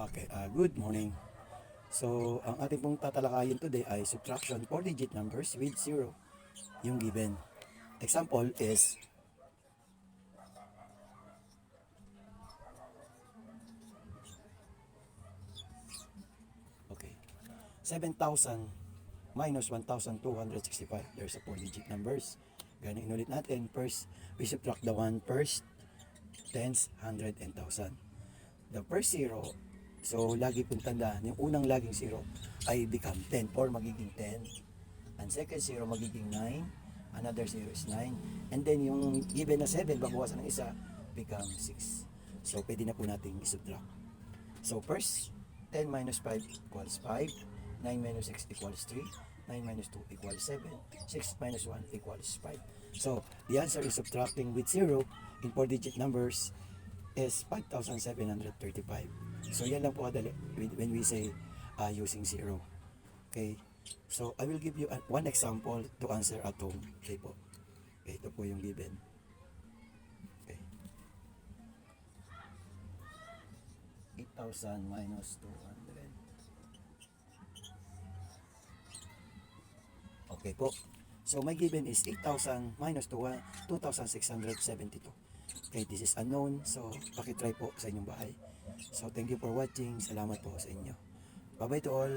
Okay, good morning. So, ang ating pong tatalakayin today ay subtraction 4-digit numbers with 0, yung given. Example is, okay, 7,000 minus 1,265. There's a 4-digit numbers. Ganun inulit natin. First, we subtract the 1 first, tens, hundred, and thousand. The first zero, so lagi pong tandaan, yung unang laging zero ay become 10 or magiging 10. And second zero magiging 9. Another zero is 9. And then yung given na 7, babawasan ng isa, become 6. So pwede na po nating isubtract. So first, 10 minus 5 equals 5. 9 minus 6 equals 3. 9 minus 2 equals 7. 6 minus 1 equals 5. So the answer is subtracting with 0 in 4-digit numbers is 5,735. So yan lang po kadali when we say using 0. Okay. So I will give you one example to answer at home. Okay po. Okay, ito po yung given. Okay. 8,000 minus 200. Okay po. So my given is 8,000 minus 2,672. Okay, this is unknown. So pakitry po sa inyong bahay. So thank you for watching. Salamat po sa inyo. Bye-bye to all.